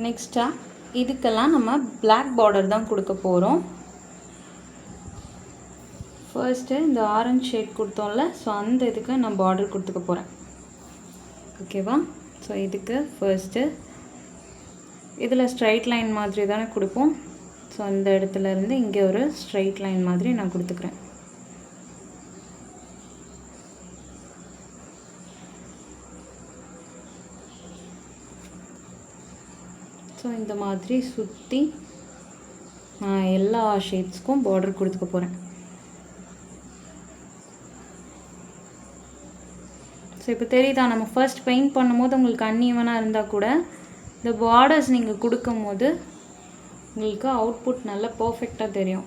நெக்ஸ்ட்டாக இதுக்கெல்லாம் நம்ம பிளாக் பார்டர் தான் கொடுக்க போகிறோம். ஃபர்ஸ்ட்டு இந்த ஆரஞ்ச் ஷேட் கொடுத்தோம்ல, ஸோ அந்த இதுக்கு நான் பார்டர் கொடுத்துக்க போகிறேன். ஓகேவா? ஸோ இதுக்கு ஃபர்ஸ்ட்டு இதில் ஸ்ட்ரைட் லைன் மாதிரி தானே கொடுப்போம். ஸோ அந்த இடத்துலேருந்து இங்கே ஒரு ஸ்ட்ரைட் லைன் மாதிரி நான் கொடுத்துக்கிறேன். ஸோ இந்த மாதிரி சுற்றி நான் எல்லா ஷேட்ஸ்க்கும் பார்டர் கொடுத்துக்க போகிறேன். ஸோ இப்போ தெரியுதா, நம்ம ஃபர்ஸ்ட் பெயிண்ட் பண்ணும்போது உங்களுக்கு அன்ஈவனாக இருந்தால் கூட இந்த பார்டர்ஸ் நீங்கள் கொடுக்கும் போது உங்களுக்கு அவுட்புட் நல்லா பர்ஃபெக்டாக தெரியும்.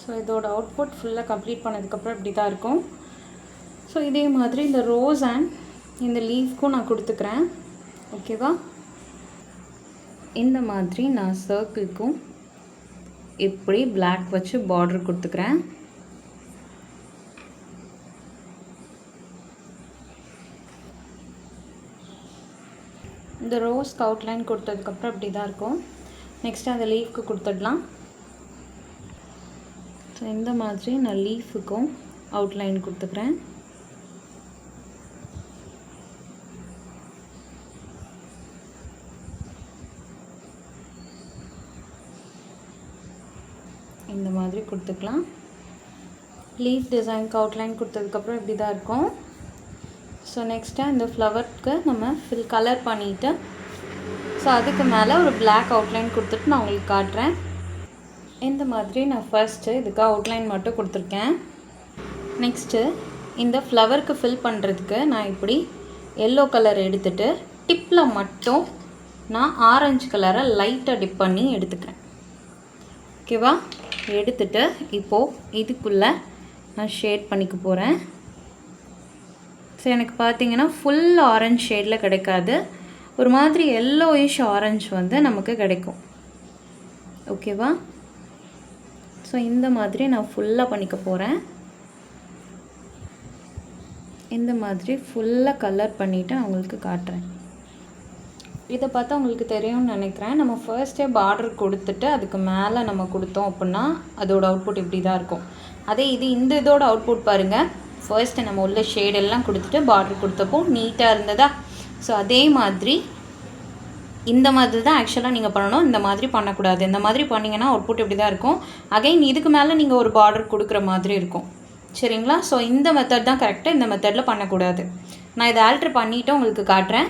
ஸோ இதோட அவுட்புட் ஃபுல்லாக கம்ப்ளீட் பண்ணதுக்கப்புறம் இப்படி தான் இருக்கும். ஸோ இதே மாதிரி இந்த ரோஸ் அண்ட் இந்த லீஃப்க்கும் நான் கொடுத்துக்கிறேன். ஓகேவா? இந்த மாதிரி நான் சர்க்கிள்க்கும் இப்படி பிளாக் வச்சு பார்டர் கொடுத்துக்கிறேன். இந்த ரோஸ்க்கு அவுட்லைன் கொடுத்ததுக்கப்புறம் இப்படி தான் இருக்கும். நெக்ஸ்ட்டு அந்த லீஃப்க்கு கொடுத்துடலாம். ஸோ இந்த மாதிரி நான் லீஃபுக்கும் அவுட்லைன் கொடுத்துக்கிறேன். இந்த மாதிரி கொடுத்துக்கலாம். லீஃப் டிசைனுக்கு அவுட்லைன் கொடுத்ததுக்கப்புறம் இப்படி தான் இருக்கும். ஸோ நெக்ஸ்ட்டாக இந்த ஃப்ளவருக்கு நம்ம கலர் பண்ணிவிட்டு ஸோ அதுக்கு மேலே ஒரு பிளாக் அவுட்லைன் கொடுத்துட்டு நான் உங்களுக்கு காட்டுறேன். இந்த மாதிரி நான் ஃபர்ஸ்ட்டு இதுக்கு அவுட்லைன் மட்டும் கொடுத்துருக்கேன். நெக்ஸ்ட்டு இந்த ஃப்ளவருக்கு ஃபில் பண்ணுறதுக்கு நான் இப்படி எல்லோ கலர் எடுத்துகிட்டு டிப்பில் மட்டும் நான் ஆரஞ்சு கலரை லைட்டாக டிப் பண்ணி எடுத்துக்கிறேன். ஓகேவா? எடுத்துகிட்டு இப்போது இதுக்குள்ளே நான் ஷேட் பண்ணிக்க போகிறேன். ஸோ எனக்கு பார்த்தீங்கன்னா ஃபுல் ஆரஞ்ச் ஷேடில் கிடைக்காது, ஒரு மாதிரி எல்லோயிஷ் ஆரஞ்சு வந்து நமக்கு கிடைக்கும். ஓகேவா? ஸோ இந்த மாதிரி நான் ஃபுல்லாக பண்ணிக்க போகிறேன். இந்த மாதிரி ஃபுல்லாக கலர் பண்ணிவிட்டு நான் உங்களுக்கு காட்டுறேன். இதை பார்த்தா உங்களுக்கு தெரியும்னு நினைக்கிறேன். நம்ம ஃபர்ஸ்ட்டே பார்டர் கொடுத்துட்டு அதுக்கு மேலே நம்ம கொடுத்தோம் அப்படின்னா அதோட அவுட்புட் இப்படி தான் இருக்கும். அதே இந்த இதோட அவுட்புட் பாருங்கள். ஃபர்ஸ்ட்டு நம்ம உள்ள ஷேடெல்லாம் கொடுத்துட்டு பார்டர் கொடுத்தப்போ நீட்டாக இருந்ததா? ஸோ அதே மாதிரி இந்த மாதிரி தான் ஆக்சுவலாக நீங்கள் பண்ணணும். இந்த மாதிரி பண்ணக்கூடாது. இந்த மாதிரி பண்ணிங்கன்னா அவுட்புட் இப்படி தான் இருக்கும். அகைன் இதுக்கு மேலே நீங்கள் ஒரு பார்டர் கொடுக்குற மாதிரி இருக்கும். சரிங்களா? ஸோ இந்த மெத்தட் தான் கரெக்டாக, இந்த மெத்தடில் பண்ணக்கூடாது. நான் இதை ஆல்டர் பண்ணிவிட்டு உங்களுக்கு காட்டுறேன்.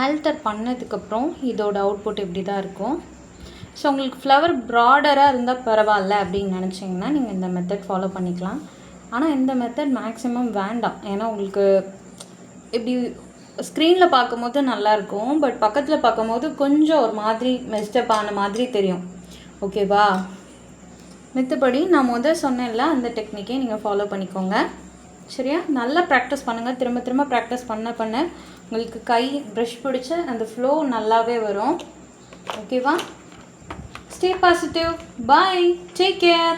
ஆல்டர் பண்ணதுக்கப்புறம் இதோட அவுட்புட் இப்படி தான் இருக்கும். ஸோ உங்களுக்கு ஃப்ளவர் ப்ராடராக இருந்தால் பரவாயில்ல அப்படின்னு நினச்சிங்கன்னா நீங்கள் இந்த மெத்தட் ஃபாலோ பண்ணிக்கலாம். ஆனால் இந்த மெத்தட் மேக்ஸிமம் வேண்டாம். ஏன்னா உங்களுக்கு இப்படி ஸ்க்ரீனில் பார்க்கும்போது நல்லாயிருக்கும், பட் பக்கத்தில் பார்க்கும்போது கொஞ்சம் ஒரு மாதிரி மெஸ்டப் ஆன மாதிரி தெரியும். ஓகேவா? மித்தபடி நான் சொன்னேன்ல அந்த டெக்னிக்கே நீங்கள் ஃபாலோ பண்ணிக்கோங்க. சரியா? நல்லா ப்ராக்டிஸ் பண்ணுங்கள். திரும்ப திரும்ப ப்ராக்டிஸ் பண்ண உங்களுக்கு கை ப்ரஷ் பிடிச்ச அந்த ஃப்ளோ நல்லாவே வரும். ஓகேவா? Stay positive. Bye. Take care.